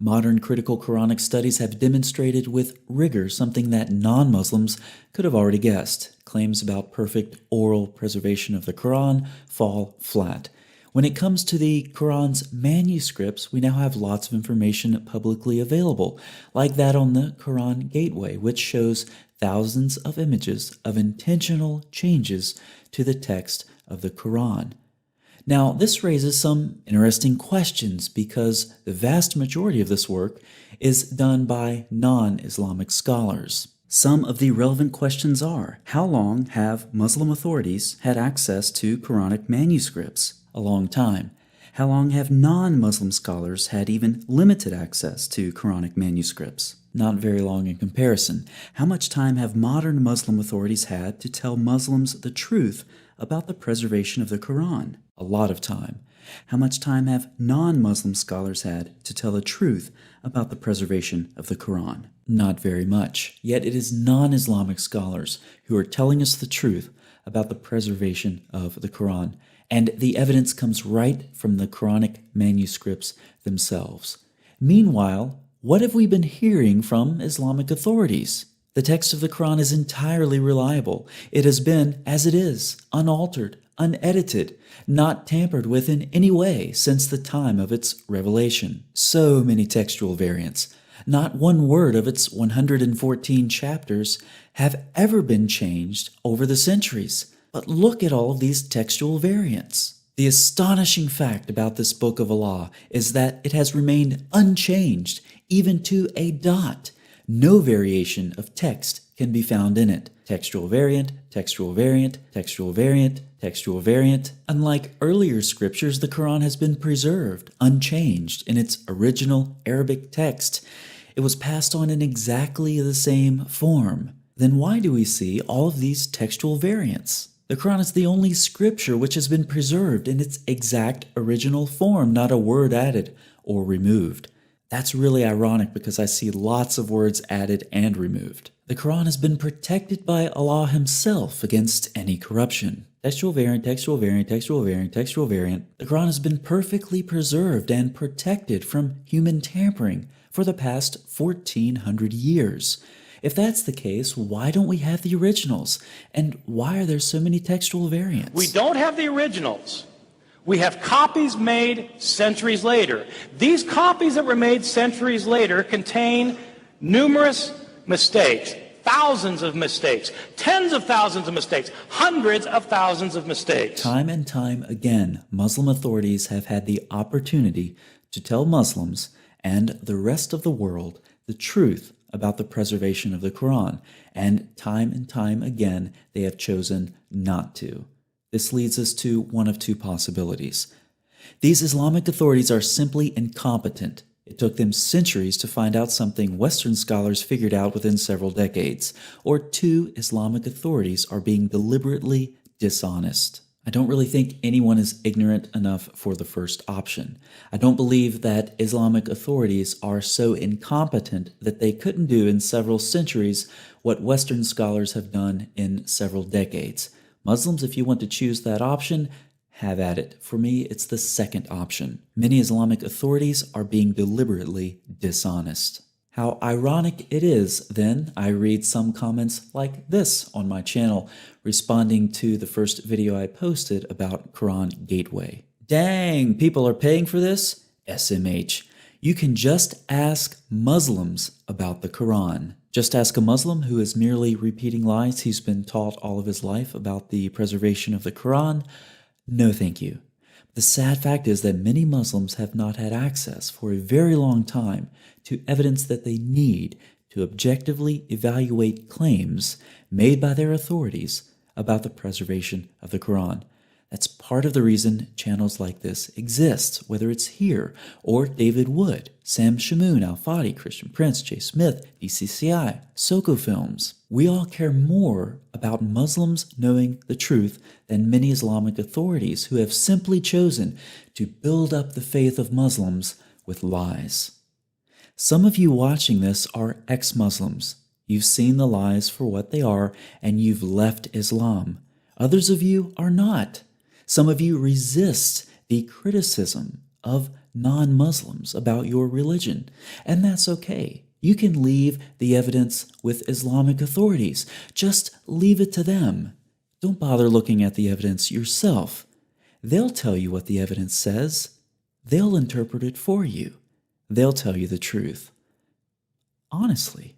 Modern critical Quranic studies have demonstrated with rigor something that non-Muslims could have already guessed. Claims about perfect oral preservation of the Quran fall flat. When it comes to the Quran's manuscripts, we now have lots of information publicly available, like that on the Quran Gateway, which shows thousands of images of intentional changes to the text of the Quran. Now, this raises some interesting questions because the vast majority of this work is done by non-Islamic scholars. Some of the relevant questions are: how long have Muslim authorities had access to Quranic manuscripts? A long time. How long have non-Muslim scholars had even limited access to Quranic manuscripts? Not very long in comparison. How much time have modern Muslim authorities had to tell Muslims the truth about the preservation of the Quran? A lot of time. How much time have non-Muslim scholars had to tell the truth about the preservation of the Quran? Not very much. Yet it is non-Islamic scholars who are telling us the truth about the preservation of the Quran, and the evidence comes right from the Quranic manuscripts themselves. Meanwhile, what have we been hearing from Islamic authorities? The text of the Quran is entirely reliable. It has been as it is, unaltered, unedited, not tampered with in any way since the time of its revelation. So many textual variants. Not one word of its 114 chapters have ever been changed over the centuries. But look at all of these textual variants. The astonishing fact about this book of Allah is that it has remained unchanged, even to a dot. No variation of text can be found in it. Textual variant, textual variant, textual variant, textual variant. Unlike earlier scriptures, the Quran has been preserved, unchanged in its original Arabic text. It was passed on in exactly the same form. Then why do we see all of these textual variants? The Quran is the only scripture which has been preserved in its exact original form, not a word added or removed. That's really ironic because I see lots of words added and removed. The Quran has been protected by Allah Himself against any corruption. Textual variant, textual variant, textual variant, textual variant. The Quran has been perfectly preserved and protected from human tampering for the past 1400 years. If that's the case, why don't we have the originals? And why are there so many textual variants? We don't have the originals. We have copies made centuries later. These copies that were made centuries later contain numerous mistakes, thousands of mistakes, tens of thousands of mistakes, hundreds of thousands of mistakes. Time and time again, Muslim authorities have had the opportunity to tell Muslims and the rest of the world the truth about the preservation of the Quran, and time again they have chosen not to. This leads us to one of two possibilities. These Islamic authorities are simply incompetent. It took them centuries to find out something Western scholars figured out within several decades. Or two Islamic authorities are being deliberately dishonest. I don't really think anyone is ignorant enough for the first option. I don't believe that Islamic authorities are so incompetent that they couldn't do in several centuries what Western scholars have done in several decades. Muslims, if you want to choose that option, have at it. For me, it's the second option. Many Islamic authorities are being deliberately dishonest. How ironic it is, then, I read some comments like this on my channel, responding to the first video I posted about Quran Gateway. Dang, people are paying for this? SMH. You can just ask Muslims about the Quran. Just ask a Muslim who is merely repeating lies he's been taught all of his life about the preservation of the Quran. No thank you. The sad fact is that many Muslims have not had access for a very long time to evidence that they need to objectively evaluate claims made by their authorities about the preservation of the Quran. That's part of the reason channels like this exist, whether it's here or David Wood, Sam Shamoon, Al-Fadi, Christian Prince, Jay Smith, DCCI, Soko Films. We all care more about Muslims knowing the truth than many Islamic authorities who have simply chosen to build up the faith of Muslims with lies. Some of you watching this are ex-Muslims. You've seen the lies for what they are and you've left Islam. Others of you are not. Some of you resist the criticism of non-Muslims about your religion, and that's okay. You can leave the evidence with Islamic authorities. Just leave it to them. Don't bother looking at the evidence yourself. They'll tell you what the evidence says. They'll interpret it for you. They'll tell you the truth. Honestly,